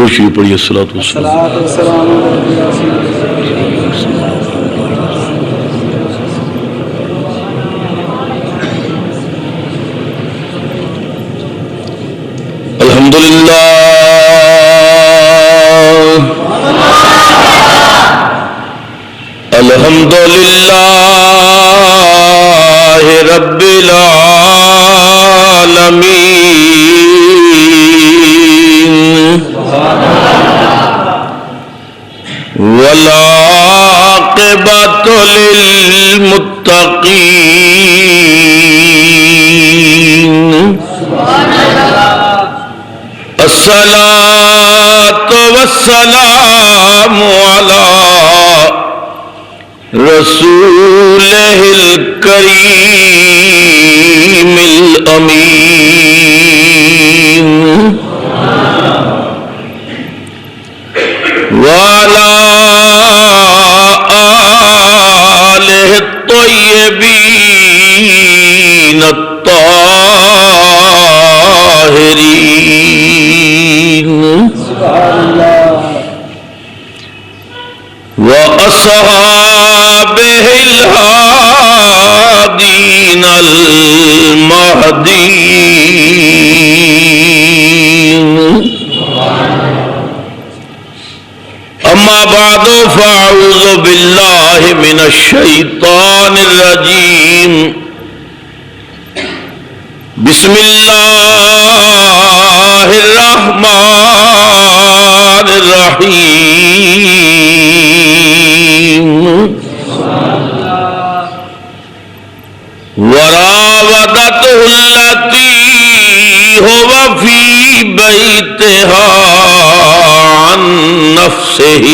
درود شریف پڑھیے الصلوۃ والسلام الحمدللہ الحمدللہ رب العالمین والعاقبۃ للمتقین الصلاة والسلام على رسوله الكريم الأمين وعلى آله الطيبين الطاهرين وأصحابه الهادين المهديين أما بعد فأعوذ بالله من الشيطان الرجيم بسم الله الرحمن الرحيم وراودته التي هو في بيتها عن نفسه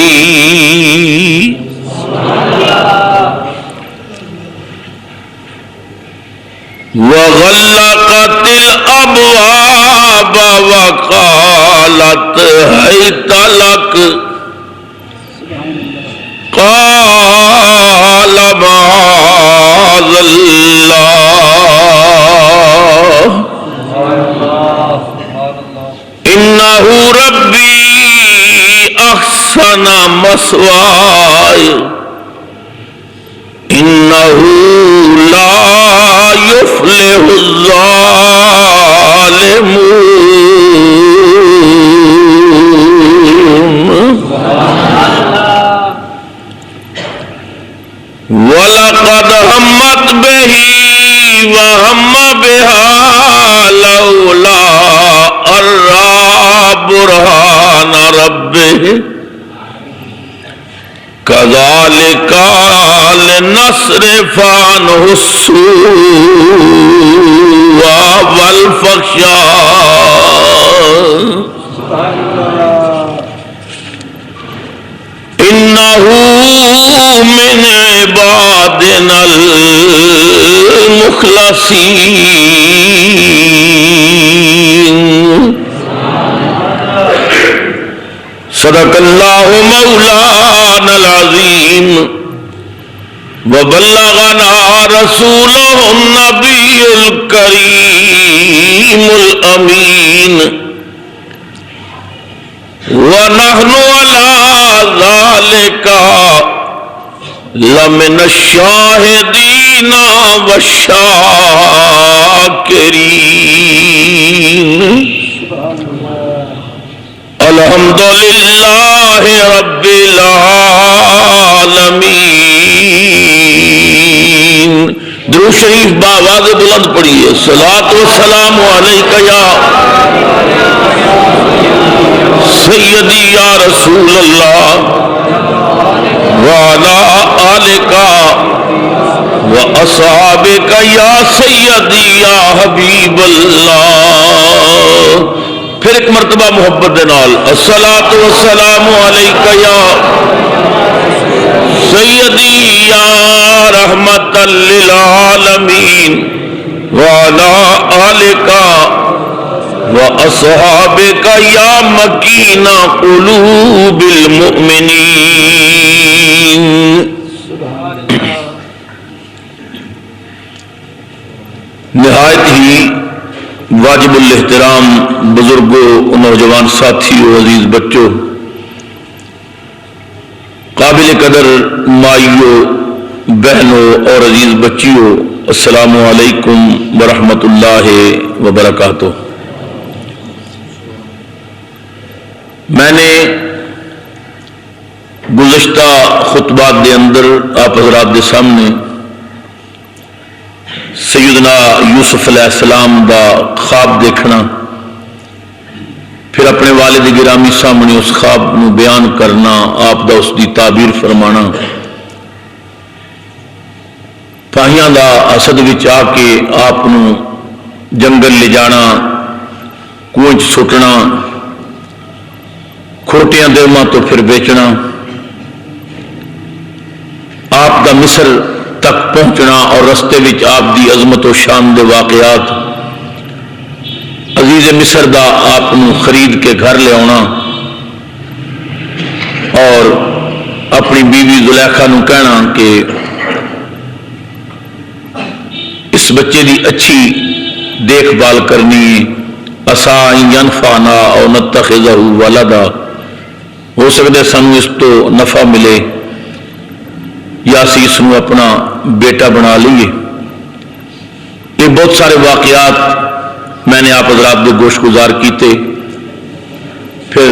وغلقت الأبواب وقالت هيت لك قال معاذ الله إنه ربي أحسن مثواي إنه لا يفلح الظالمون وَلَقَدْ هَمَّتْ بِهِ وَهَمَّ بِهَا لَوْلَا أَن رَّأَىٰ بُرْهَانَ رَبِّهِ كَذَٰلِكَ لِنَصْرِفَ عَنْهُ السُّوءَ وَالْفَحْشَاءَ إِنَّهُ من عبادنا المخلصين صدق الله مولانا العظيم وبلغنا رسوله النبي الكريم الأمين ونحن على ذلك لمن الشاهدين والشاكرين الحمد لله رب العالمين درود شریف بآواز بلند پڑھیے الصلاۃ والسلام علیک یا سیدی یا رسول اللہ وعلى آلك وأصحابك يا سيدي يا حبيب اللہ. پھر ایک مرتبہ محبت دے نال الصلاۃ والسلام علیک یا سیدی یا رحمت للعالمین وعلى آلك وَأَصْحَابِكَ يَا مَكِينَ قُلُوبِ الْمُؤْمِنِينَ. نہایت ہی واجب الاحترام بزرگوں، نوجوان ساتھیوں، عزیز بچوں، قابل قدر مائیوں، بہنوں اور عزیز بچیوں، السلام علیکم ورحمۃ اللہ وبرکاتہ۔ میں نے گزشتہ خطبات دے اندر آپ حضرات دے سامنے سیدنا یوسف علیہ السلام دا خواب دیکھنا، پھر اپنے والد گرامی سامنے اس خواب نو بیان کرنا، آپ دا اس دی تعبیر فرمانا، پاہیاں دا اسد وچ آ کے آپ نو جنگل لے جانا، کنویں سٹنا، کھوٹیاں دیواں تو پھر بیچنا، آپ دا مصر تک پہنچنا اور رستے وچ آپ دی عظمت و شان دے واقعات، عزیز مصر دا آپ نو خرید کے گھر لے آنا اور اپنی بیوی زلیخا نو کہنا کہ اس بچے دی اچھی دیکھ بھال کرنی، عسیٰ ان ینفعنا او نتخذہ ولدا، ہو سکتا ہے سانو اس تو نفع ملے یا اسی اس نو اپنا بیٹا بنا لیے۔ یہ بہت سارے واقعات میں نے آپ حضرات دے گوش گزار کیتے۔ پھر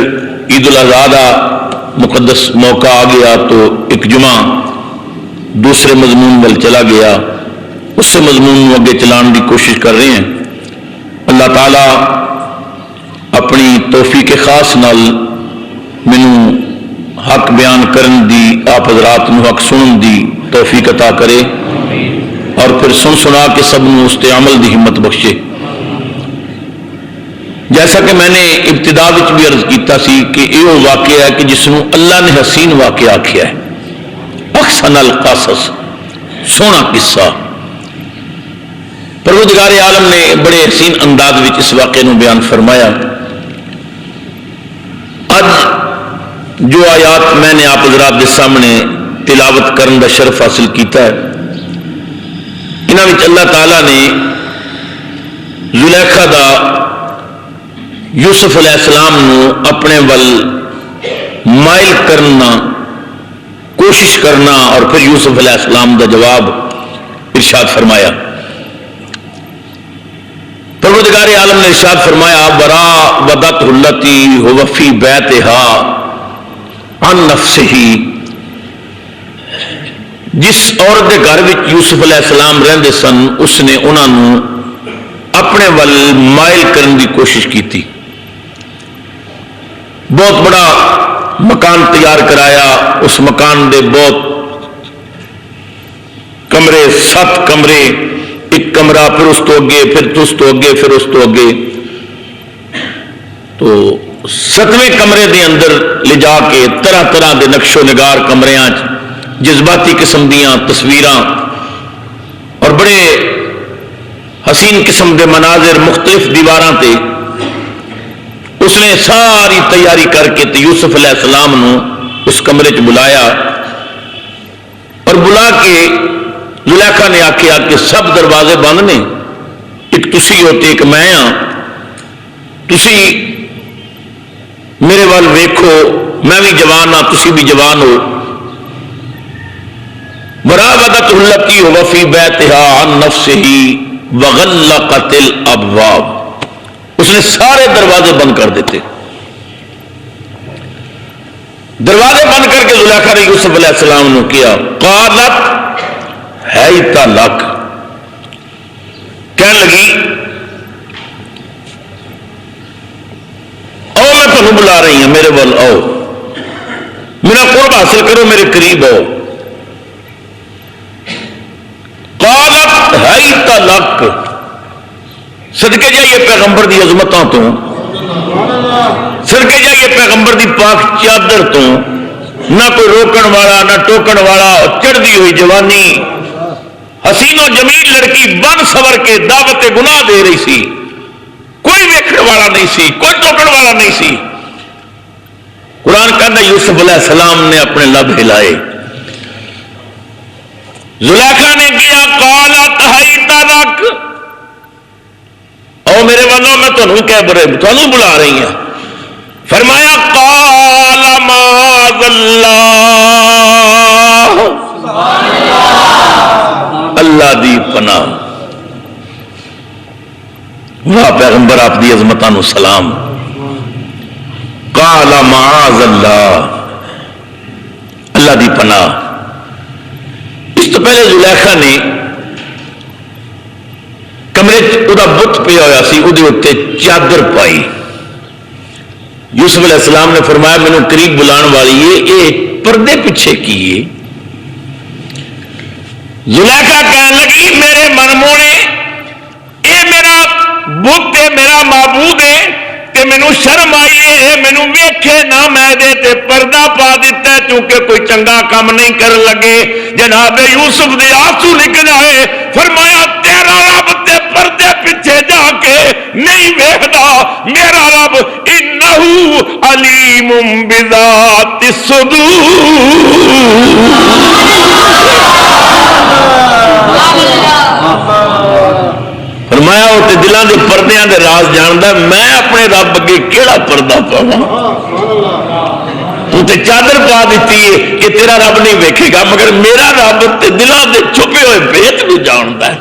عید الاضحیٰ دا مقدس موقع آ گیا تو ایک جمعہ دوسرے مضمون وال چلا گیا، اس سے مضمون اگے چلان کی کوشش کر رہے ہیں۔ اللہ تعالیٰ اپنی توفیق خاص نال مینوں حق بیان کرن دی، آپ حضرات نو حق سنن دی توفیق عطا کرے اور پھر سن سنا کے سب نو اس تے عمل دی ہمت بخشے۔ جیسا کہ میں نے ابتدا وچ بھی عرض کیتا سی کہ یہ واقعہ ہے کہ جس نو اللہ نے حسین واقعہ آکھیا ہے، احسن القصص، سونا قصہ۔ پروردگار عالم نے بڑے حسین انداز وچ اس واقعے نو بیان فرمایا۔ اج جو آیات میں نے آپ حضرات کے سامنے تلاوت کرنے کا شرف حاصل کیتا ہے، انہاں وچ اللہ تعالیٰ نے زلیخا دا یوسف علیہ السلام نو اپنے ول مائل کرنا، کوشش کرنا اور پھر یوسف علیہ السلام دا جواب ارشاد فرمایا۔ پروردگار عالم نے ارشاد فرمایا وراودت التی هو فی بیتها عن نفسہ، جس عورت کے گھر وچ یوسف علیہ السلام رہندے سن اس نے انہاں نو اپنے ول مائل کرنے کی کوشش کی تھی۔ بہت بڑا مکان تیار کرایا، اس مکان دے بہت کمرے، 7 کمرے، ایک کمرہ پھر اس تو اگے، پھر اس تو اگے، پھر اس تو اگے، تو 7ویں کمرے دے اندر لے جا کے طرح طرح دے نقش و نگار کمریاں جذباتی قسم دیاں تصویراں اور بڑے حسین قسم دے مناظر مختلف دیواراں تے اس نے ساری تیاری کر کے تے یوسف علیہ السلام نو اس کمرے چ بلایا اور بلا کے زلیخا نے آخیا کہ سب دروازے بند نے، ایک تسی ہو تے ایک میں ہاں، تسی میرے وال ویکھو، میں بھی جوان ہاں، تسی بھی جوان ہو۔ وراودت التی هو فی بیتها عن نفسہ وغلقت الابواب، اس نے سارے دروازے بند کر دیتے۔ دروازے بند کر کے زلیخا نے یوسف علیہ السلام نے کیا، قالت حیت لک، کہنے لگی او میں تمہیں بلا رہی ہوں، میرے ول آؤ، میرا قرب حاصل کرو، میرے قریب آؤ۔ قالت حیت لک، صدقے جائیے پیغمبر دی عظمتوں تو، صدقے جائیے پیغمبر دی پاک چادر تو، نہ کوئی روکن والا نہ ٹوکن والا، چڑھتی ہوئی جوانی، حسین و جمیل لڑکی بن سور کے دعوت گناہ دے رہی سی، کوئی ویکھن والا نہیں سی، کوئی ٹوکن والا نہیں سی۔ قرآن کہتا ہے یوسف علیہ السلام نے اپنے لب ہلائے، زلیخا نے کیا قالت حیت لک، او آؤ میرے والوں میں تمہیں بلا رہی ہیں. فرمایا قال معاذ اللہ، اللہ دی پناہ. واہ پیغمبر آپ دی عظمتاں نو سلام. قال معاذ اللہ، اللہ دی پناہ. اس تو پہلے زلیخا نے کمرے وہ بت پیا ہوا سی، وہ چادر پائی. یوسف علیہ السلام نے فرمایا مینوں قریب بلان والی ہے، یہ پردے پیچھے کیے. زلیخا کہنے لگی میرے منمونے، اے میرا بت ہے، میرا معبود ہے، تے مینوں شرم آئی ہے، مینوں ویکھے نہ میں دے تے پردہ پا دیتا ہے کیونکہ کوئی چنگا کام نہیں کر لگے. جناب یوسف دے آنسو نکل آئے. فرمایا تیرا رب تے پردے پیچھے جا کے نہیں ویکھدا، میرا رب انہ علیم بذات الصدور. فرمایا وہ تے دلاں دے پردیاں دے راز جاندا، میں اپنے رب اگے کیڑا پردہ پاواں؟ تو تے چادر پا دیتی ہے کہ تیرا رب نہیں ویکھے گا، مگر میرا رب تے دلاں دے چھپے ہوئے بھید بھی جاندا ہے.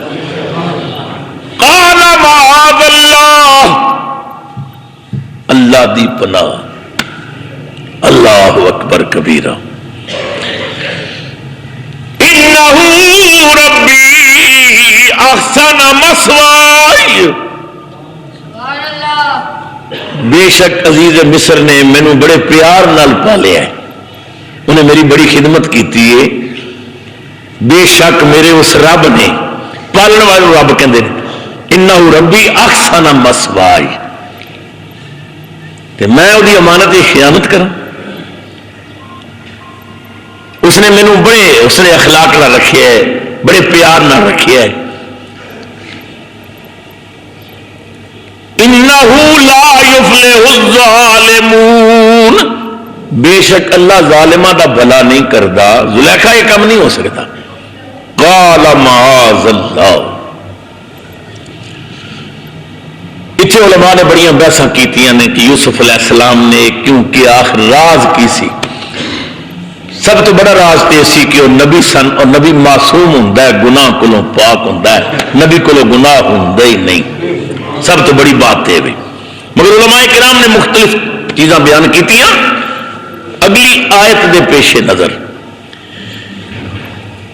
قال معاذ اللہ، اللہ دی پناہ. اللہ اکبر کبیرہ. انہ ربی احسن مثوائی، بے شک عزیز مصر نے مینو بڑے پیار نال پالیا ہے، انہیں میری بڑی خدمت کیتی ہے. بے شک میرے اس رب نے، پالن والے رب کہندے نے انہ ربی احسن مثوائی، تے میں وہی امانت کی خیانت کراں؟ اس نے مینو اس نے اخلاق نہ رکھے ہے، بڑے پیار نہ رکھے ہے. انہ لا یفلح الظالمون، بے شک اللہ ظالمہ دا بھلا نہیں کردا. زلیخا یہ کم نہیں ہو سکتا. قال معاذ اللہ. اتنے علماء نے بڑی بحثاں کیتیاں نے کہ یوسف علیہ السلام نے کیوں کیا، آخر راز کی سی. سب تو بڑا راز تے سی کہ وہ نبی سن اور نبی معصوم ہوندا ہے، گناہ کولوں پاک ہوندا ہے، نبی کولوں گناہ ہوندا ہی نہیں. سب تو بڑی بات ہے. مگر علماء کرام نے مختلف چیزاں بیان کیتیاں. اگلی آیت دے پیش نظر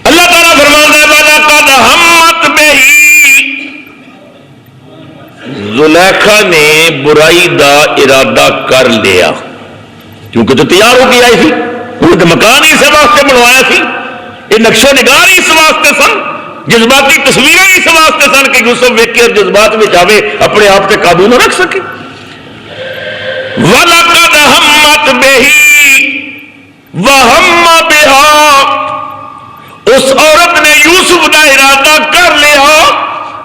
اللہ تعالیٰ فرماتا ہے وَلَقَدْ هَمَّتْ بِهِ، زلیخا نے برائی دا ارادہ کر لیا، کیونکہ تو تیار ہو کے آئی تھی. وہ تو مکان ہی اس واسطے بنوایا سی، یہ نقشے نگار ہی اس واسطے سن، جذباتی تصویریں اس واسطے سن کہ یوسف ویکھ کے جذبات میں جاوے، اپنے آپ سے قابو نہ رکھ سکے. وَلَقَدْ هَمَّتْ بِهِ وَهَمَّ بِهَا، اس عورت نے یوسف کا ارادہ کر لیا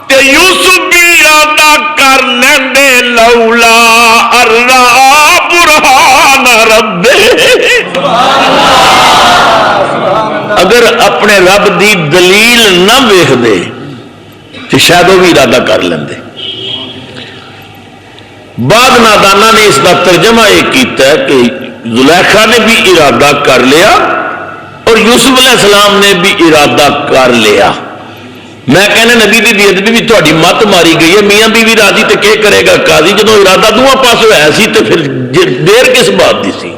کہ یوسف بھی ارادہ کر لیندے لولا ارآ برہان ربہ، اگر اپنے رب دی دلیل نہ ویکھ دے تو شاید وہ بھی ارادہ کر لیندے. بعد نادانا نے اس کا ترجمہ یہ کیتا ہے کہ زلیخا نے بھی ارادہ کر لیا اور یوسف علیہ السلام نے بھی ارادہ کر لیا. میں کہنا نبی دی ادبی بھی تھوڑی مت ماری گئی ہے. میاں بیوی راضی تو کیا کرے گا قاضی، جب ارادہ دونوں پاسوں ہے سی تو پھر دیر کس بات دی سی.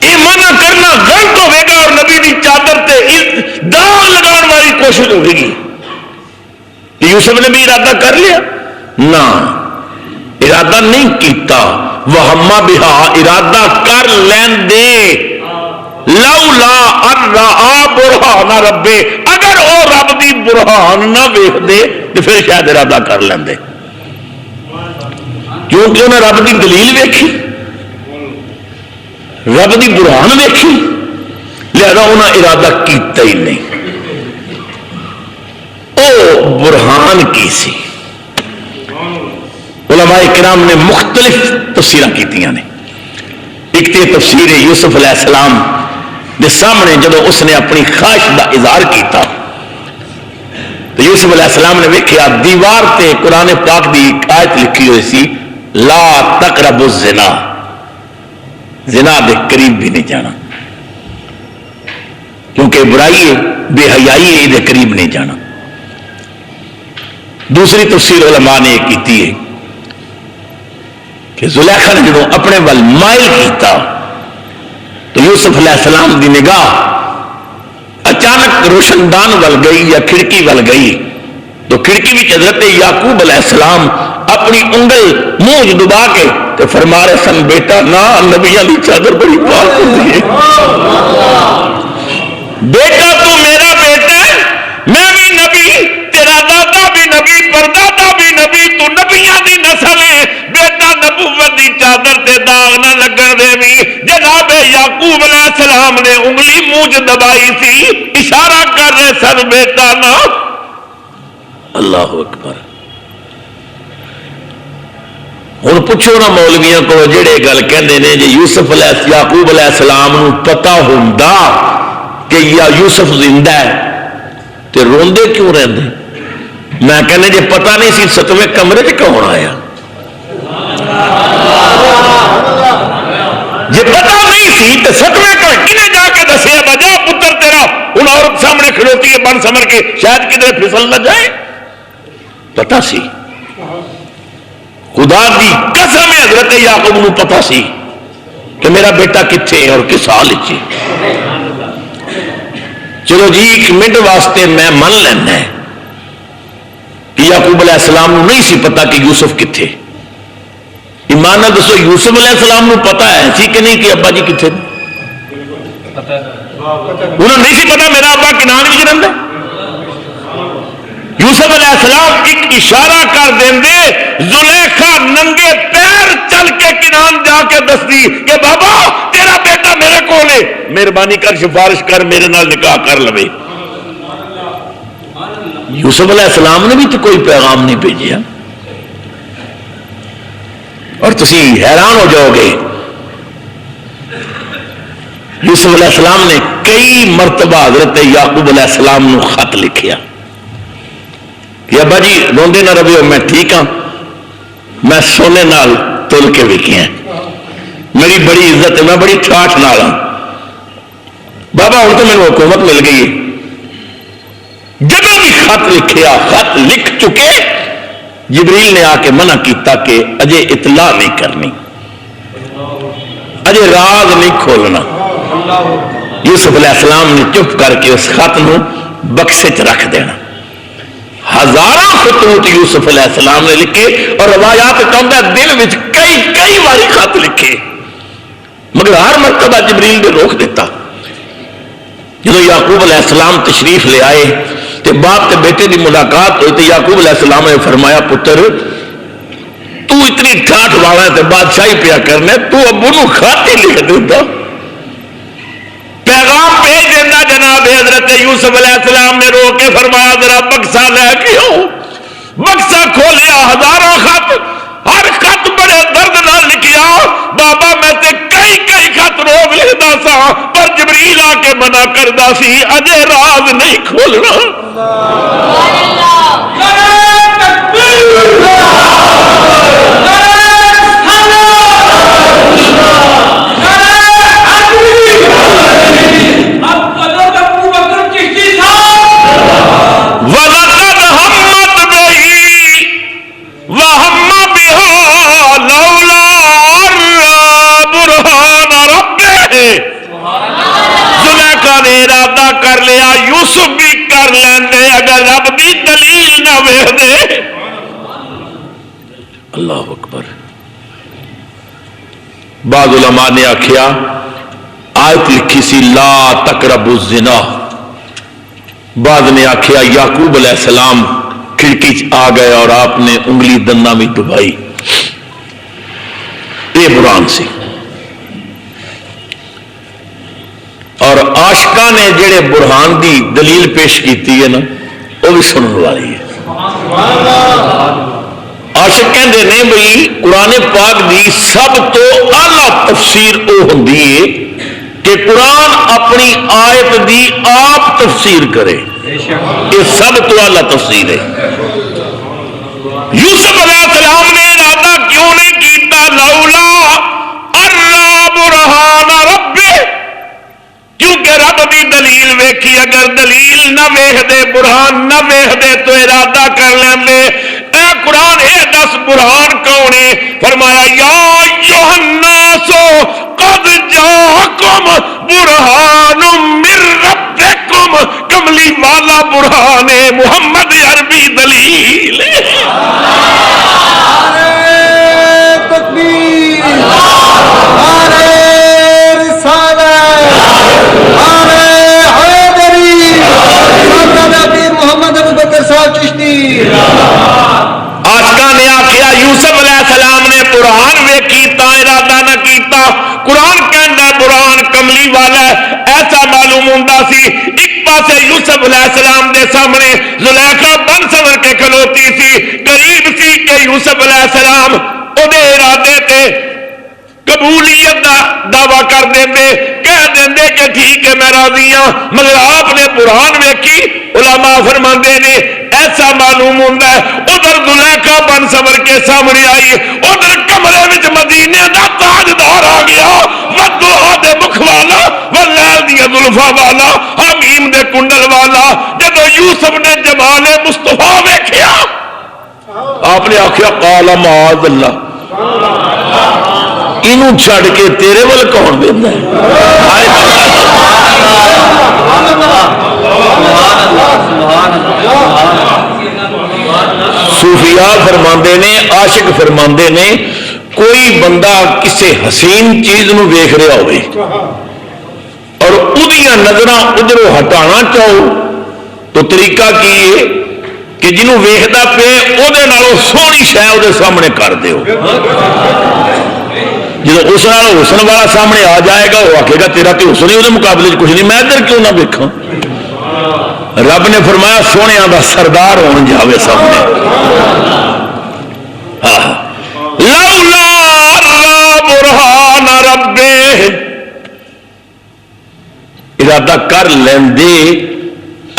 یہ منع کرنا غلط ہوئے گا اور نبی دی چادر تے داغ لگان والی کوشش ہوئے گی. یوسف نے بھی ارادہ کر لیا؟ نہ، ارادہ نہیں کیتا. وہما بہا، ارادہ کر لین دے. لولا ارآ برہان ربے، اگر وہ رب دی برہان نہ ویکھ دے تو پھر شاید ارادہ کر لین دے، کیونکہ انہیں رب دی دلیل ویکھی، رب دی برہان ویکھی، لہذا انہیں ارادہ کیتا ہی نہیں. او برہان کی سی؟ علماء کرام نے مختلف تفسیریں کیتیاں نے. ایک تے تفسیر یوسف علیہ السلام دے سامنے جب اس نے اپنی خواہش کا اظہار کیتا تو یوسف علیہ السلام نے ویکھیا دیوار تے قرآن پاک دی آیت لکھی ہوئی سی لا تقربوا الزنا، زنا دے قریب بھی نہیں جانا، کیونکہ برائی ہے، بے حیائی ہے، دے قریب نہیں جانا۔ دوسری تفسیر علماء نے یہ کیتی ہے کہ زلیخا نے جدوں اپنے ول مائل کیتا تو یوسف علیہ السلام دی نگاہ اچانک روشندان ول گئی یا کھڑکی ول گئی، تو کھڑکی بھی حضرت یعقوب علیہ السلام اپنی انگل منہ دبا کے تو فرما رہے سن بیٹا نا نبیاں دی چادر بڑی پاک ہوتی ہے، بیٹا تو میرا بیٹا ہے، میں بھی نبی، تیرا دادا بھی نبی، پردادا بھی نبی، تو نبیاں دی نسل ہے، بیٹا نبوت دی چادر تے داغ نہ لگن دے بھی۔ جناب یعقوب علیہ السلام نے انگلی منہ دبائی سی، اشارہ کر رہے سن بیٹا نا۔ اللہ اکبر۔ ہن پوچھو نا مولویاں کو جڑے گل کہندے نے جے یوسف علیہ یعقوب علیہ السلام نو پتہ ہوندا کہ یا یوسف زندہ ہے تے روندے کیوں رہندے؟ میں کہنے جے پتہ نہیں سی ستویں کمرے تے کون آیا؟ جے پتہ نہیں سی تے ستویں کمرے کنے جا کے دسیا بجا پتر تیرا ان عورت سامنے کھڑوتی ہے بن سمر کے شاید کدھر پھسل نہ جائے؟ پتہ سی، خدا دی قسم حضرت یعقوب نو پتہ سی کہ میرا بیٹا کتھے اور کس حال وچ۔ چلو جی ایک منٹ واسطے میں من لینا ہے کہ یعقوب علیہ السلام نو نہیں سی پتا کہ یوسف کتھے۔ ایمان نہ دسو یوسف علیہ السلام نو پتا ہے سی کہ نہیں کہ ابا جی کتھے؟ انہوں نہیں سی پتا میرا ابا کنان وچ رہندا ہے۔ یوسف علیہ السلام ایک اشارہ کر دیندے، زلیخا ننگے پیر چل کے کنان جا کے دس دی کہ بابا تیرا بیٹا میرے کول ہے، مہربانی کر سفارش کر میرے نال نکاح کر لوے۔ یوسف علیہ السلام نے بھی تو کوئی پیغام نہیں بھیجیا، اور تسی حیران ہو جاؤ گے یوسف علیہ السلام نے کئی مرتبہ حضرت یعقوب علیہ السلام نو خط لکھیا کہ ابا جی روندے نہ رہو، میں ٹھیک ہاں، میں سونے نال تول کے وکیا، میری بڑی عزت ہے، میں بڑی ٹھاٹھ نال ہوں، بابا ہوں تو میرے حکومت مل گئی ہے۔ جب بھی خط لکھیا، خط لکھ چکے، جبریل نے آ کے منع کیتا کہ اجے اطلاع نہیں کرنی، اجے راز نہیں کھولنا۔ یوسف علیہ السلام نے چپ کر کے اس خط نو بکسے چ رکھ دینا۔ ہزاروں خطوط یوسف علیہ السلام نے لکھے، اور روایات کہتا ہے دل وچ کئی باری خط لکھے، مگر ہر مرتبہ جبریل نے روک دیتا۔ جب یعقوب علیہ السلام تشریف لے آئے تو باپ تے بیٹے دی ملاقات ہوئی تو یعقوب علیہ السلام نے فرمایا پتر تو اتنی ٹھاٹھ والا ہے تو بادشاہی پیا کرنا، تو ابو نو خط ہی لکھ دیتا، پیغام بھیج دینا۔ جناب حضرت یوسف علیہ السلام نے رو کے فرمایا ذرا بکسا لے کے آؤ۔ بکسا کھولیا، ہزاروں خط، ہر خط بڑے درد نال لکھیا، بابا میں تے کئی خط روز لکھدا سا، پر جبریل آ کے منع کردا سی اجے راز نہیں کھولنا۔ یوسف بھی کر لیندے اگر رب دی دلیل نہ ویکھ دے۔ اللہ اکبر۔ بعض علماء نے آکھیا آیت لکھی سی لا تقربوا الزنا، بعض نے آکھیا یعقوب علیہ السلام کھڑکی چ آ گئے اور آپ نے انگلی دنداں میں دبائی، یہ برہان سی۔ اور عاشقاں نے جڑے برہان دی دلیل پیش کیتی ہے نا وہ بھی سنن والی ہے۔ عاشق کہندے نے بھئی قرآن پاک دی سب تو اعلیٰ تفسیر او ہوندی ہے کہ قرآن اپنی آیت دی آپ تفسیر کرے۔ یہ سب تو اعلیٰ تفسیر ہے۔ یوسف علیہ السلام نے ارادہ کیوں نہیں کیتا؟ لولا ارا برہان رب، کیونکہ رب دی دلیل ویکھی، اگر دلیل نہ ویکھ دے، برہان نہ ویکھ دے تو ارادہ کر لیندے۔ اے قرآن اے دس برہان کون ہے؟ فرمایا یا ایھا الناس قد جاءکم برہان من ربکم، کملی والا برہان ہے، محمد عربی دلیل ہے۔ آشکا نے آخیا یوسف علیہ السلام نے برہان ویکھی تا ارادہ نہ کیتا۔ قرآن کہندا ہے برہان کملی والا ہے۔ ایسا معلوم ہوندا سی ایک پاسے یوسف علیہ السلام دے سامنے زلیخا بن سور کے کھلوتی سی، قریب سی کہ یوسف علیہ السلام او دے ارادے تے قبولیت دا دعویٰ کر دیندے، کہہ دیندے کہ ٹھیک ہے میں راضی ہاں، مگر آپ نے برہان ویکھی۔ علماء فرماندے نے ایسا معلوم ہوتا ہے ادھر زلیخا بن سور کے سامنے آئی، ادھر کمرے وچ مدینے دا تاجدار آ گیا، والضحیٰ دے مکھ والا، واللیل دی زلفاں والا، حمیم دے کنڈل والا۔ جدو یوسف نے جمال مصطفیٰ ویکھیا آپ نے آخیا قال معاذ اللہ، انہوں چھڑ کے تیرے ول کون دینا ہے؟ صوفیاء فرماندے نے، عاشق فرماندے نے، کوئی بندہ کسی حسین چیز نو ویکھ رہا ہوئے اور اودیاں نظراں ادھروں ہٹانا چاہو تو طریقہ کی ہے کہ جنہوں ویکھدا پے اودے نالوں سونی شے اودے سامنے کر دیو۔ جب اس نال حسن والا سامنے آ جائے گا وہ آکھے گا تیرا تے حسن ہی وہ مقابلے کچھ نہیں، میں ادھر کیوں نہ ویکھاں؟ رب نے فرمایا سونیاں دا سردار ہون جاوے سامنے۔ لولا را برہان ربے، ارادہ کر لیندے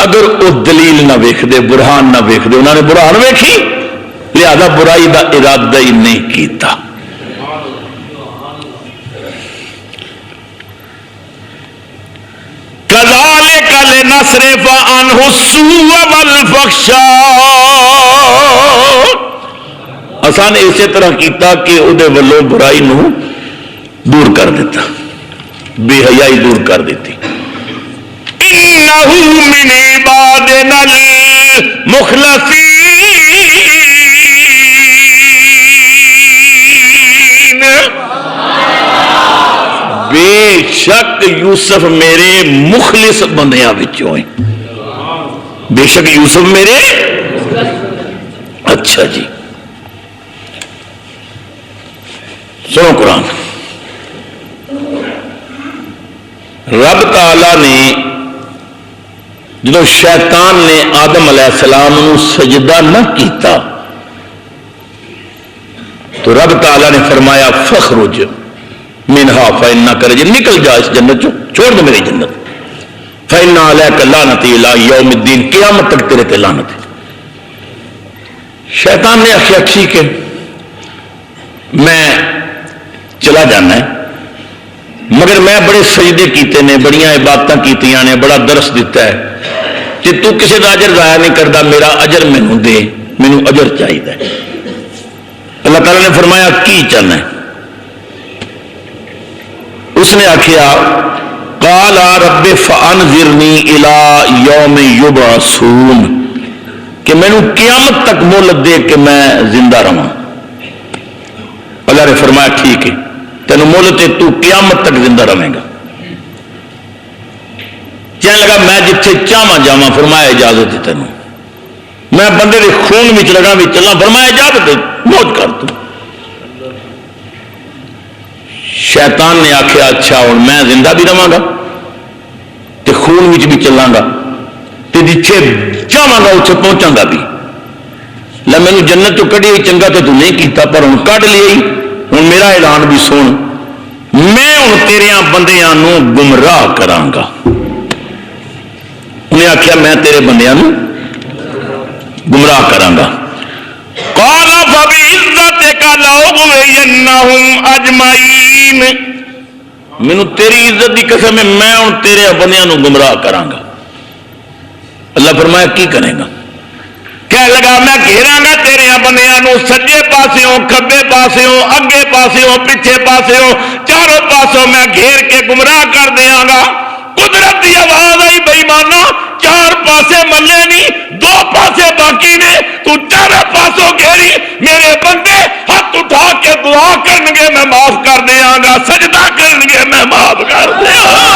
اگر وہ دلیل نہ ویکھ دے، برہان نہ ویکھ دے، انہوں نے برہان ویکھی لہذا برائی دا ارادہ ہی نہیں کیتا۔ كذلك لنصرف عنه السوء والفحشاء، اساں نے اسی طرح کیتا کہ اودے ولوں برائی نو دور کر دیتا، بے حیائی دور کر دیتی۔ انه من عبادنا المخلصین، بے شک یوسف میرے مخلص بندیاں وچوں ہیں، بے شک یوسف میرے۔ اچھا جی سنو قرآن، رب تعالی نے جدو شیطان نے آدم علیہ السلام نو سجدہ نہ کیتا تو رب تعالی نے فرمایا فخرج منہا فإنک رجیم، نکل جا اس جنت چو، چھوڑ دے میری جنت، فإن علیک لعنتی الی یوم الدین، قیامت تک تیرے تے لعنت ہے۔ شیطان نے آخیا ٹھیک ہے میں چلا جانا ہے، مگر میں بڑے سجدے کیتے نے، بڑیاں عبادتاں کیتیاں نے، بڑا درس دیتا ہے کہ تو کسی دا اجر ضائع نہیں کردا، میرا اجر مینوں دے، مینوں اجر چاہیے۔ اللہ تعالیٰ نے فرمایا کی چاہنا ہے؟ اس نے آخیا قال رب فانظرنی الی یوم یبعثون، کہ مینوں قیامت تک مہلت دے کہ میں زندہ رہاں۔ اللہ نے فرمایا ٹھیک ہے تینوں مہلت ہے، تو قیامت تک زندہ رہیں گا۔ کہنے لگا میں جتھے چاہواں جاواں، فرمایا اجازت ہے تینوں، میں بندے دے خون وچ لگا بھی چلاں، فرمایا اجازت ہے موج کر تو۔ شیطان نے آخیا اچھا ہوں میں زندہ بھی رہاں گا تے خون وچ بھی چلاں گا تے جتھے چاہواں گا اتنے پہنچاں گا بھی، لے مینوں جنت تو کڈی چنگا تے تو نہیں کیتا پر ہن کڈ لئی، ہن میرا اعلان بھی سن، میں ہن تیریاں بندیاں نو گمراہ کراں گا، انہیں آخیا میں تیرے بندیاں گمراہ کراں گا. قال فبعزتك لأغوينهم أجمعين. مینوں تیری عزت کی قسم ہے میں ہوں تیرے بندیاں گمراہ کراں گا. اللہ فرمایا کی کرے گا؟ کہنے لگا میں گھیراں گا تیرے بندیاں سجے پاسوں کھبے پاسوں اگے پاسوں پیچھے پاسوں چاروں پاسوں میں گھیر کے گمراہ کر دیاں گا. قدرت کی آواز آئی بے ایمانو چار پاسے ملے نہیں دو پاسے باقی نے تو چاروں پاسوں گھیری میرے بندے ہاتھ اٹھا کے دعا کرنگے میں معاف کر دیاں گا سجدہ کرنگے میں معاف کر دیاں گا.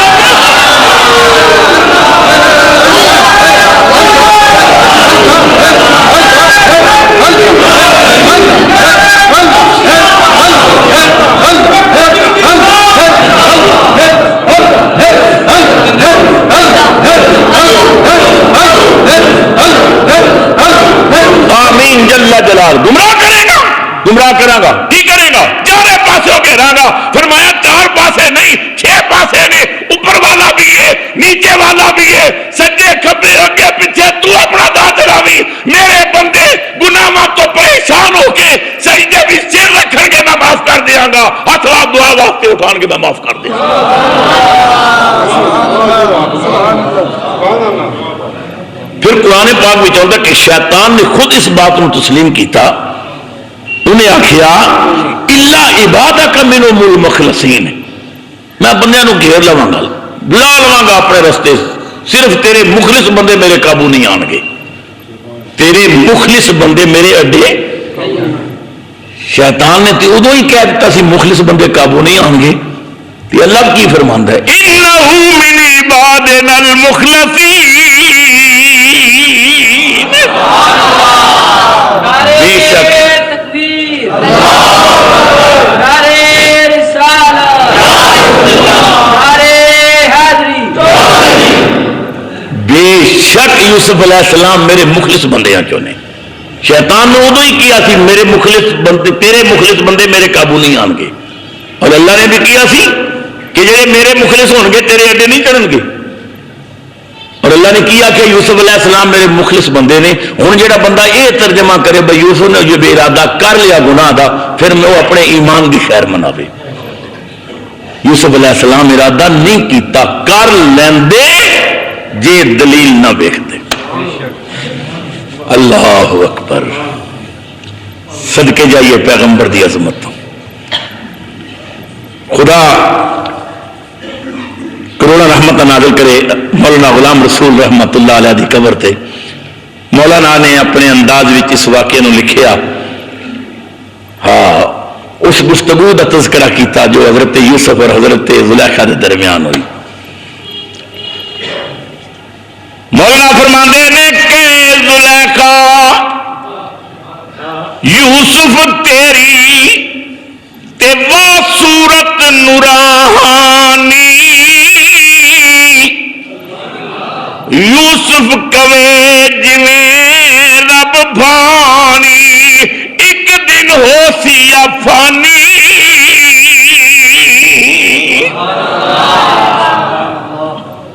آمین جل جلال. گمراہ کرے گا گمراہ کرے گا کی کرے گا چارے پاسوں گھیراں گا. فرمایا چار پاسے نہیں چھ پاسے نے اوپر والا بھی ہے نیچے والا بھی ہے سجے کھبے اگے پیچھے تو اپنا داد راوی میرے بندے گناہاں تو پریشان ہو کے سجدے بھی سر رکھیں گے میں معاف کر دیاں گا ہاتھ دعا واسطے اٹھان کے میں معاف کر دیاں گا. پھر قرآن پاک میں چلتا کہ شیطان نے خود اس بات کو تسلیم کیتا. انہیں آخیا الا عبادک منہم المخلصین. میں بندیاں نو گھیر لواں گا بلا لواں گا اپنے رستے صرف تیرے مخلص بندے میرے قابو نہیں آن گے. تیرے مخلص بندے میرے اڈے. شیطان نے تو ادو ہی کہہ دیتا سی مخلص بندے قابو نہیں آن گے. تو اللہ کی فرماندا ہے انہ من عبادنا المخلصین. بے شک بے شک یوسف علیہ السلام میرے مخلص بندیاں چوں نے. شیطان نے ادو ہی کیا سی میرے مخلص بندے تیرے مخلص بندے میرے قابو نہیں آن گے. اور اللہ نے بھی کیا سی کہ جڑے میرے مخلص ہون گے تیرے اڈے نہیں چڑھن گے. اور اللہ نے کیا کہ یوسف علیہ السلام میرے مخلص بندے نے. ہوں جڑا بندہ یہ ترجمہ کرے بھائی یوسف نے جو بے ارادہ کر لیا گناہ دا پھر میں وہ اپنے ایمان کی خیر مناوے. یوسف علیہ السلام ارادہ نہیں کیتا کر لیندے جے دلیل نہ ویکھدے. اللہ اکبر. صدقے جائیے پیغمبر دی عظمت. خدا کروڑا رحمت نازل کرے مولانا غلام رسول رحمت اللہ علیہ دی قبر تے. مولانا نے اپنے انداز وچ اس واقعے نو لکھیا. ہاں اس گفتگو دا تذکرہ کیتا جو حضرت یوسف اور حضرت زلیخا دے درمیان ہوئی. مولانا فرماندے نے کہ زلیخا یوسف تیری تے وا صورت نورانی یوسف کوے جویں رب بھانی ایک دن ہو سی افانی.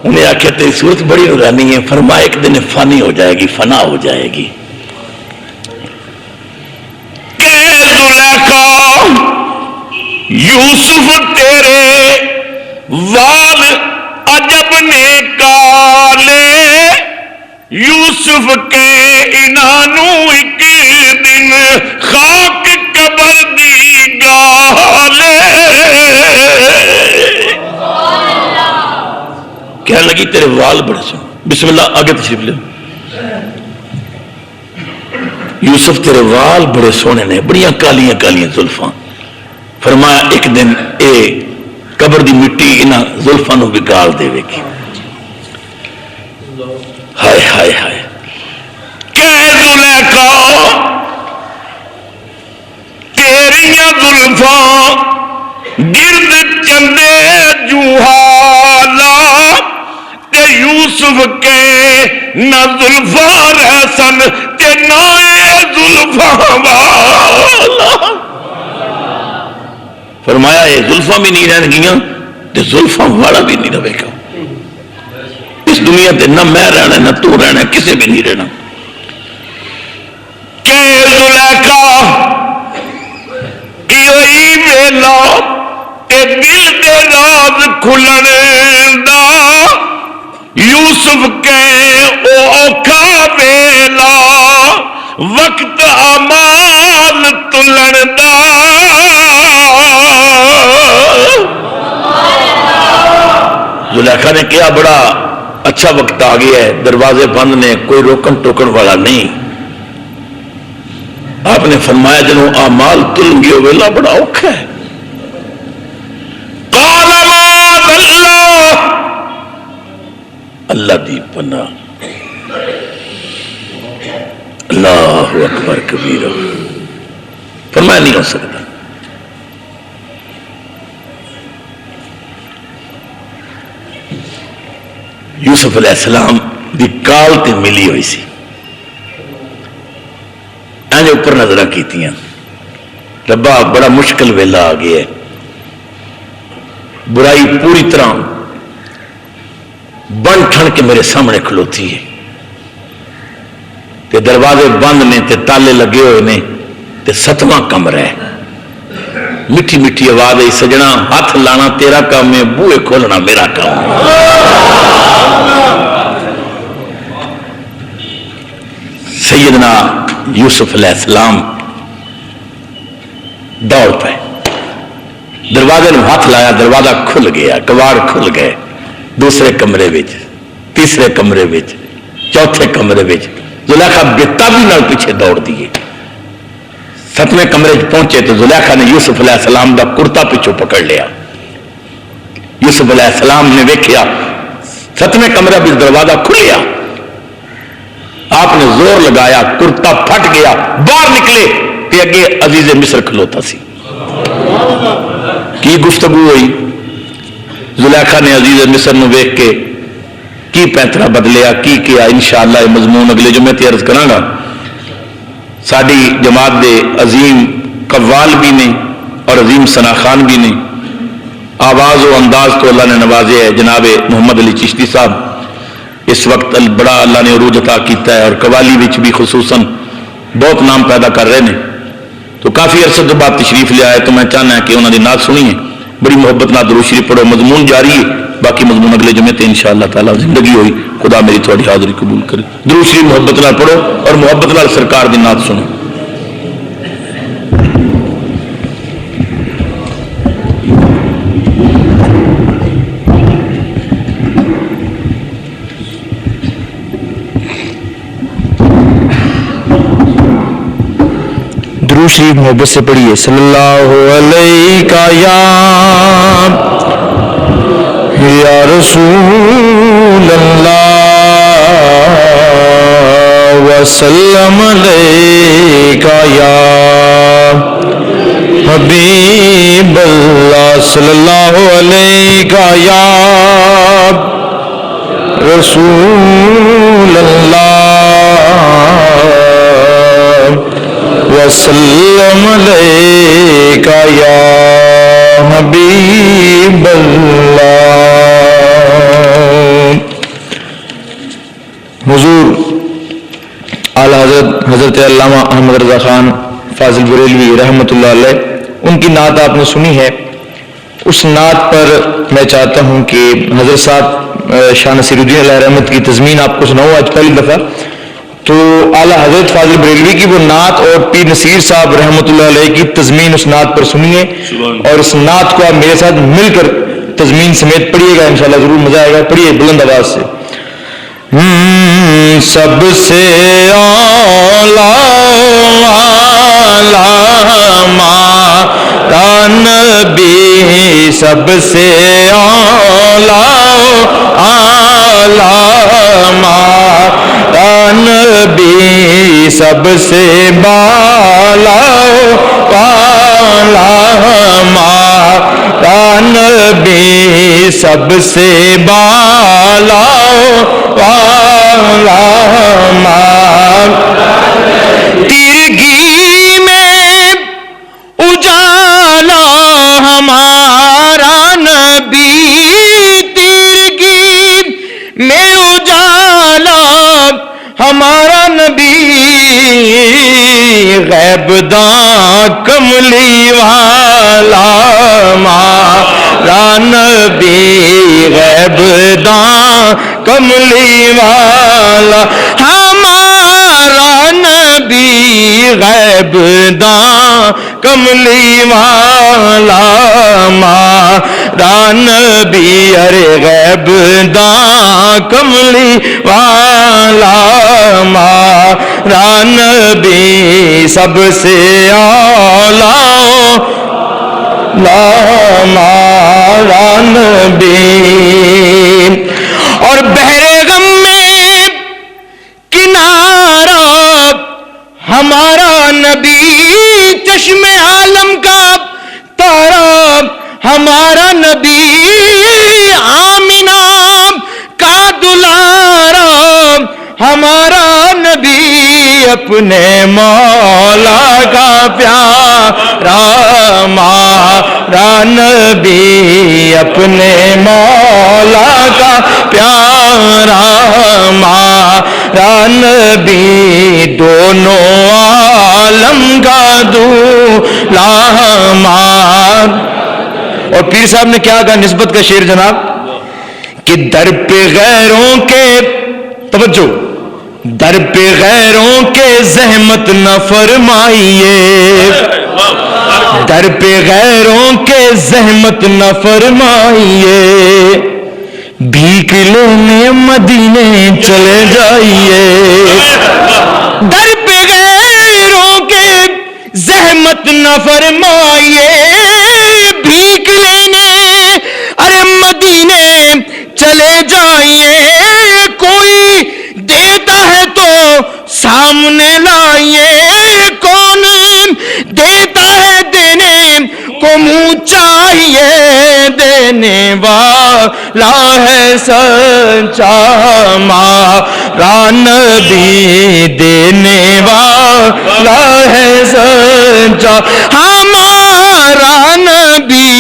انہیں آخیا تیری صورت بڑی نورانی ہے. فرمایا ایک دن فانی ہو جائے گی فنا ہو جائے گی. کہ زلیخا یوسف تیرے وال عجب نے کالے یوسف کے انانو ایک دن خاک قبر دی گالے. کہنے لگی تیرے وال بڑے سن. بسم اللہ آگے تشریف لے. یوسف تیرے وال بڑے سونے نے بڑیاں کالیاں کالیاں زلفاں. فرمایا ایک دن اے قبر دی مٹی انہاں زلفاں نو بگاڑ دے گی. ہائے ہائے ہائے. کہ زلیخا تیریاں زلفاں گرد چندے جوہالا تے یوسف کے نہ زلفاں رہسن تے نہ زلفاں والا. فرمایا یہ زلفاں بھی نہیں رہن گیاں تے زلفاں والا بھی نہیں رہے گا. اس دنیا تے نہ میں رہنا نہ تو رہنا, کسی بھی نہیں رہنا. کہ زلیخا ایوئی ویلا اے دل دے راز کھلن دا, یوسف کے او اوکھا ویلا وقت امال تلن دا. زلیخا نے کیا بڑا اچھا وقت آ گیا ہے, دروازے بند نے, کوئی روکن ٹوکن والا نہیں. آپ نے فرمایا جنوں اعمال تلن گے ویلا بڑا اوکھا ہے. قال معاذ اللہ, اللہ دی پناہ, اللہ اکبر کبیرہ, فرمایا نہیں ہو سکتا. یوسف علیہ السلام دی کال تے ملی ہوئی سی, اینے اوپر نظریں کیتیاں, ربا بڑا مشکل ویلا آ گیا ہے, برائی پوری طرح بن ٹھن کے میرے سامنے کھلوتی ہے, تے دروازے بند نے تے تالے لگے ہوئے نے, تے 7واں کمرہ ہے. میٹھی میٹھی آواز ہے, سجنا ہاتھ لانا تیرا کام ہے, بوئے کھولنا میرا کام ہے. سیدنا یوسف علیہ السلام دوڑ پے, دروازے نے ہاتھ لایا, دروازہ کھل گیا, کواڑ کھل گئے. دوسرے کمرے وچ, تیسرے کمرے وچ, چوتھے کمرے وچ. زلیخا بےتابی نال پیچھے دوڑ دیے. 7ویں کمرے پہنچے تو زلیخا نے یوسف علیہ السلام دا کرتا پچھو پکڑ لیا. یوسف علیہ السلام نے ویکھیا 7ویں کمرے وچ دروازہ کھلیا, آپ نے زور لگایا, کرتا پھٹ گیا, باہر نکلے تے اگے عزیز مصر کھلوتا سی. کی گفتگو ہوئی؟ زلیخا نے عزیز مصر نو ویکھ کے کی پیترا بدلیا, کی کیا, انشاءاللہ یہ مضمون اگلے جمعے تے عرض کراں گا. ساری جماعت دے عظیم قوال بھی نے اور عظیم ثنا خان بھی نے. آواز و انداز تو اللہ نے نوازے ہے. جناب محمد علی چشتی صاحب اس وقت بڑا اللہ نے عروج عطا کیتا ہے, اور قوالی وچ بھی خصوصاً بہت نام پیدا کر رہے ہیں. تو کافی عرصے تو بعد تشریف لے آئے, تو میں چاہنا ہے کہ انہوں نے نعت سنی ہے, بڑی محبت نال درود شریف پڑھو. مضمون جاری ہے, باقی مضمون اگلے جمعے تے انشاءاللہ تعالی زندگی ہوئی خدا میری تھوڑی حاضری قبول کرے. درود شریف محبت نال پڑھو اور محبت نال سرکار دی نعت سنو. درود شریف محبت سے پڑھیے. صلی اللہ علیہ یا رسول اللہ وسلم علیکہ یا حبیب اللہ. صلی اللہ علیہ یا رسول اللہ وسلم علیکہ یا حبیب اللہ. حضور اعلیٰ حضرت علامہ احمد رضا خان فاضل بریلوی رحمۃ اللہ علیہ, ان کی نعت آپ نے سنی ہے. اس نعت پر میں چاہتا ہوں کہ حضرت صاحب شاہ نصیر الدین علیہ رحمت کی تضمین آپ کو سناؤں آج پہلی دفعہ. تو اعلیٰ حضرت فاضل بریلوی کی وہ نعت اور پیر نصیر صاحب رحمۃ اللہ علیہ کی تضمین اس نعت پر سنیے, اور اس نعت کو آپ میرے ساتھ مل کر تضمین سمیت پڑھیے گا, انشاءاللہ ضرور مزہ آئے گا. پڑھیے بلند آواز سے. سب سے ہمارا نبی, سب سے ہمارا نبی, سب سے بالا ہمارا نبی, سب سے بالا تیرگی میں اجالا ہمارا نبی, تیرگی میں اجالا ہمارا نبی غیب داں کملی والا ہمارا نبی غیب داں کملی والا ہمارا نبی غیب داں کملی والا ہمارا نبی ارے غیب داں کملی والا ہمارا نبی سب سے اعلیٰ ہمارا نبی اور بحر غم میں کنارہ ہمارا نبی چشم عالم کا تارا ہمارا نبی آمینہ کا دلارا ہمارا نبی اپنے مولا کا پیارا ہمارا نبی اپنے مولا کا پیارا ہمارا نبی دونوں عالم کا دولا ہمارا. اور پیر صاحب نے کیا کہا نسبت کا شعر جناب کہ در پہ غیروں کے توجہ در پہ غیروں کے زحمت نہ فرمائیے در پہ غیروں کے زحمت نہ فرمائیے بھیک لینے مدینے چلے جائیے در پہ غیروں کے زحمت نہ فرمائیے بھیک لینے ارے مدینے چلے جائیے کوئی دیتا ہے تو سامنے لائیے کون دیتا ہے دینے کو منہ چاہیے دینے والا ہے سچا ہمارا نبی دینے والا ہے سچا ہمارا نبی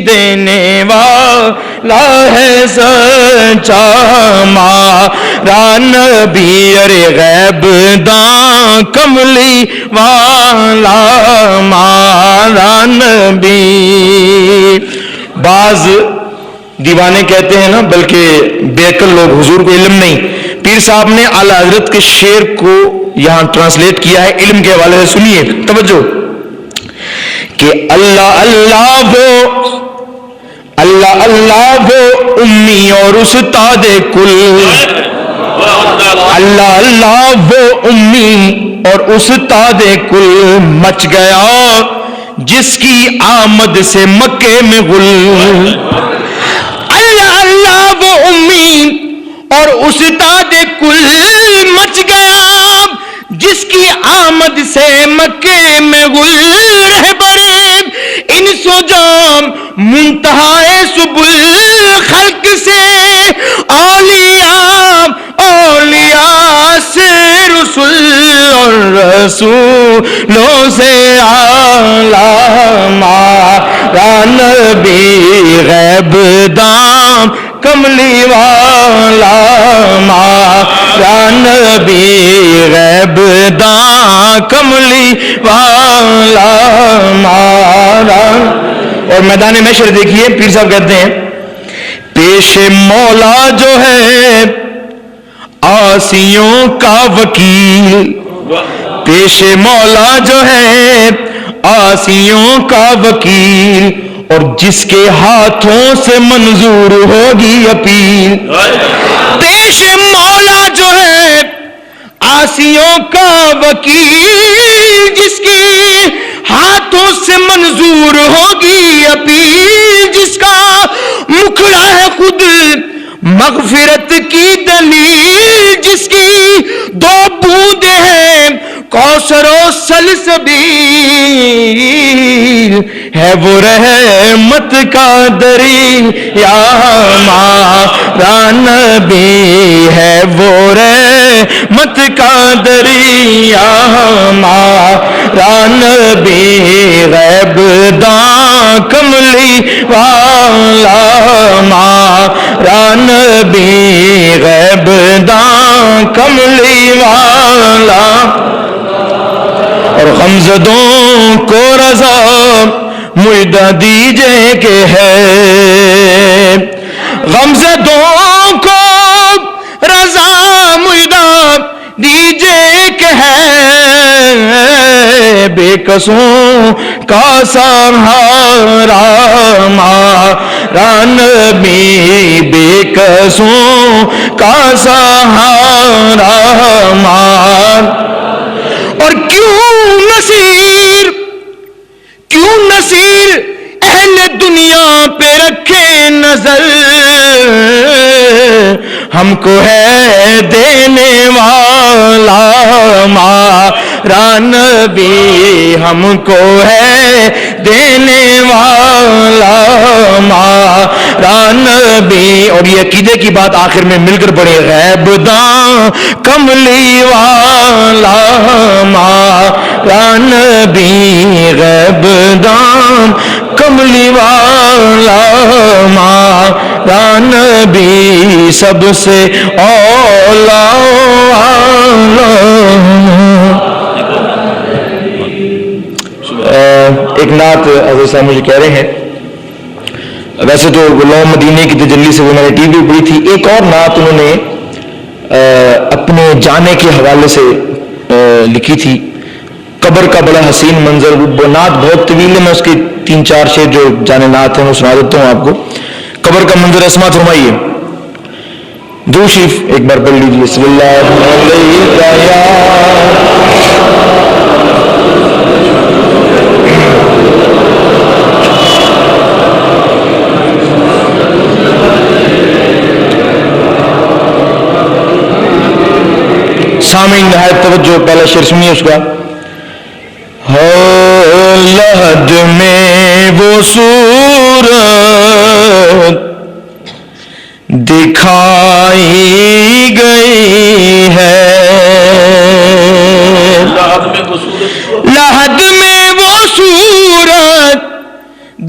دینے والا ہے سچا ہمارا نبی ارے غیب داں کملی والا ہمارا نبی. بعض دیوانے کہتے ہیں نا بلکہ بیکل لوگ حضور کو علم نہیں. پیر صاحب نے اعلیٰ حضرت کے شعر کو یہاں ٹرانسلیٹ کیا ہے علم کے حوالے سے. سنیے توجہ کہ اللہ اللہ وہ امی اور استاد کل اللہ اللہ وہ امی اور استاد کل مچ گیا جس کی آمد سے مکے میں غل. اللہ اللہ وہ امی اور استاد کل مچ گیا جس کی آمد سے مکے میں غل. رہبر انس و جام منتہائے سبل خلق سے اولیاء سے رسول اور رسولوں سے اعلیٰ ہمارا نبی غیب دام کملی والا ہمارا نبی غیب داں کملی والا ہمارا. اور میدان محشر دیکھیے پیر صاحب کہتے ہیں پیش مولا جو ہے عاصیوں کا وکیل پیش مولا جو ہے عاصیوں کا وکیل اور جس کے ہاتھوں سے منظور ہوگی اپیل. پیش مولا جو ہے عاصیوں کا وکیل جس کے ہاتھوں سے منظور ہوگی اپیل جس کا مکھڑا ہے خود مغفرت کی دلیل جس کی دو بوندیں ہیں کوثر و سلسبیل ہے وہ رحمت کا دریا ہمارا نبی ہے وہ رحمت رحمت کا دریا ہمارا نبی غیب داں کملی والا ہمارا نبی غیب داں کملی والا اور غمزدوں کو رضا مجدہ دیجئے کہ ہے غمزدوں کو رضا مجدہ دیجئے کہ ہے بے کسوں کا سہارا ہمارا نبی بے کسوں کا سہارا ہمارا اور کیوں نصیر اہل دنیا پہ رکھے نظر ہم کو ہے دینے والا ہمارا نبی ہم کو ہے دینے والا ہمارا نبی اور یہ عقیدے کی بات آخر میں مل کر پڑے غیب داں کملی والا ہمارا نبی غیب داں کملی والا ہمارا نبی سب سے اولا ایک نعت حضرت صاحب مجھے کہہ رہے ہیں ویسے تو لو مدینے کی تجلی سے وہ میں نے ٹی وی پڑھی تھی ایک اور نعت انہوں نے اپنے جانے کے حوالے سے لکھی تھی قبر کا بڑا حسین منظر وہ نعت بہت طویل ہے میں اس کے 3-4 شعر جو جانے نعت ہیں وہ سنا دیتا ہوں آپ کو قبر کا منظر اسما فرمائیے درود شریف ایک بار پڑھ لیجیے بسم اللہ سامعین نہایت توجہ پہلا شعر سنیے اس کا لحد میں وہ صورت دکھائی گئی ہے لحد میں وہ صورت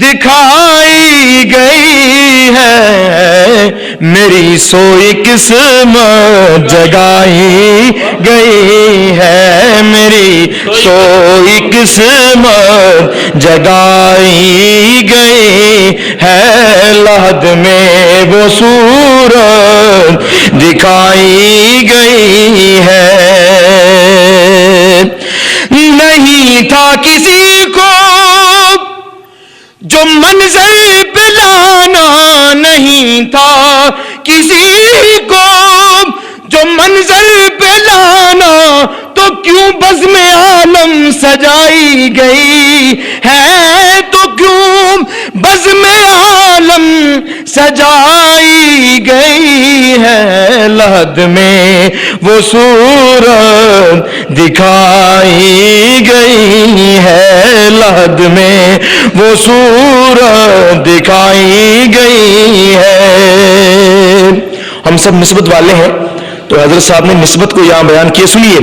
دکھائی گئی ہے میری سوئی قسمت جگائی گئی ہے میری سوئی قسمت جگائی گئی ہے لحد میں وہ صورت دکھائی گئی ہے نہیں تھا کسی کو جو منظر پہ لانا نہیں تھا کسی کو جو منظر پہ لانا تو کیوں بزم عالم سجائی گئی ہے تو کیوں بزم عالم سجائی گئی ہے لحد میں وہ صورت دکھائی گئی ہے لحد میں وہ صورت دکھائی گئی ہے ہم سب نسبت والے ہیں تو حضرت صاحب نے نسبت کو یہاں بیان کیے سنیے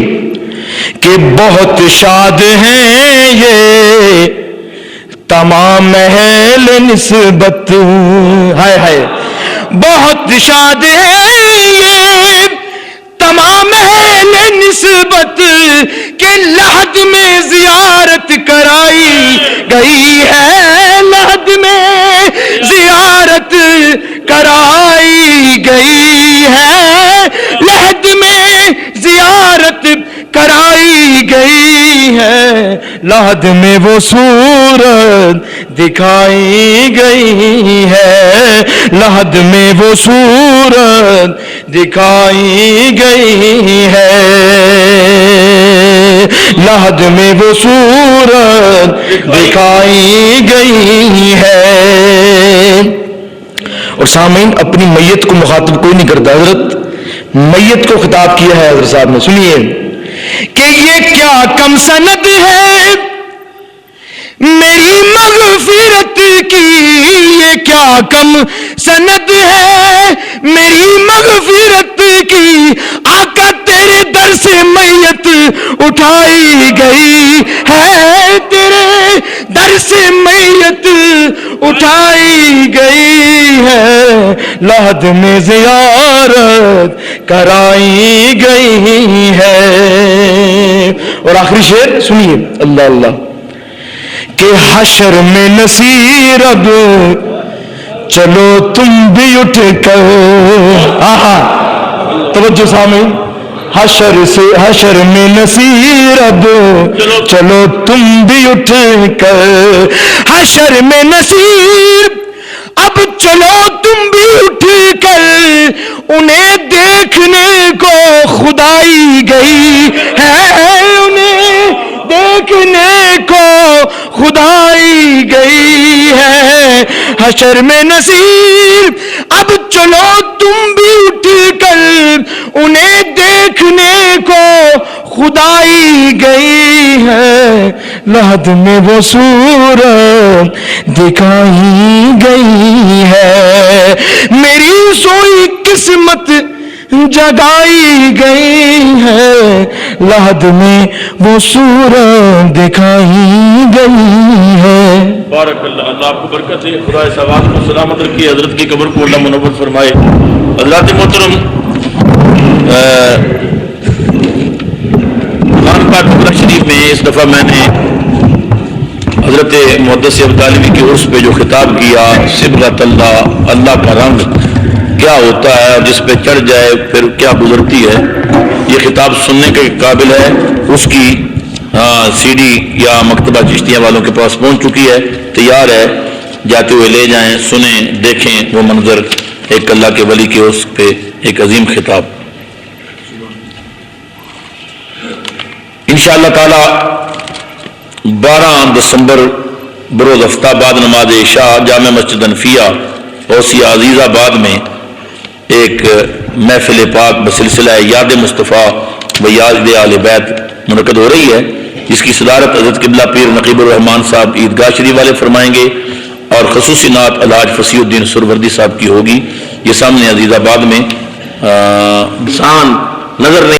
کہ بہت شاد ہیں یہ تمام اہل نسبت ہائے ہائے بہت شاد ہیں یہ تمام اہل نسبت کے لحد میں زیارت کرائی گئی ہے لحد میں زیارت کرائی گئی ہے لحد میں زیارت کرائی گئی ہے لحد میں وہ صورت دکھائی گئی ہے لحد میں وہ صورت دکھائی گئی ہے لحد میں وہ صورت دکھائی گئی ہے اور سامعین اپنی میت کو مخاطب کوئی نہیں کرتا حضرت میت کو خطاب کیا ہے حضرت صاحب نے سنیے کہ یہ کیا کم سند ہے میری مغفرت کی یہ کیا کم سند ہے میری مغفرت کی آقا تیرے در اٹھائی گئی ہے، تیرے در سے میت اٹھائی گئی ہے، لحد میں زیارت کرائی گئی ہے۔ اور آخری شعر سنیے، اللہ اللہ، کہ حشر میں نصیر اب چلو تم بھی اٹھ کر، توجہ سامعین، حشر میں نصیر اب چلو تم بھی اٹھ کر، حشر میں نصیر اب چلو تم بھی اٹھ کر، انہیں دیکھنے کو خدائی گئی ہے، انہیں دیکھنے کو خدائی گئی ہے، حشر میں نصیر اب چلو تم بھی اٹھ کر، انہیں دیکھنے کو خدائی گئی ہے، لحد میں وہ صورت دکھائی گئی ہے، میری سوئی قسمت جگائی گئی ہے، لحد میں وہ صورت دکھائی گئی ہے۔ بارک اللہ، اللہ آپ کو برکت ہے، خدا سوال کو سلامت رکھیے، حضرت کی قبر کو اللہ منور فرمائے۔ حضرات محترم، قرآن پاک قرآن شریف میں اس دفعہ میں نے حضرت محدث ابدالوی کے عرس پہ جو خطاب کیا، صبغۃ اللہ، اللہ کا رنگ کیا ہوتا ہے اور جس پہ چڑھ جائے پھر کیا گزرتی ہے، یہ خطاب سننے کے قابل ہے۔ اس کی سی ڈی یا مکتبہ چشتیہ والوں کے پاس پہنچ چکی ہے، تیار ہے، جاتے ہوئے لے جائیں، سنیں، دیکھیں وہ منظر، ایک اللہ کے ولی کے عرس پہ ایک عظیم خطاب۔ انشاءاللہ تعالی 12 دسمبر بروز ہفتہ بعد نماز عشاء جامع مسجد انفیہ اوسیہ عزیز آباد میں ایک محفل پاک بسلسلہ یاد مصطفیٰ و یاد آل بیت منعقد ہو رہی ہے، جس کی صدارت حضرت قبلہ پیر نقیب الرحمان صاحب عیدگاہ شریف والے فرمائیں گے اور خصوصی نعت الحاج فصیح الدین سروردی صاحب کی ہوگی۔ یہ سامنے عزیز آباد میں نظر نہیں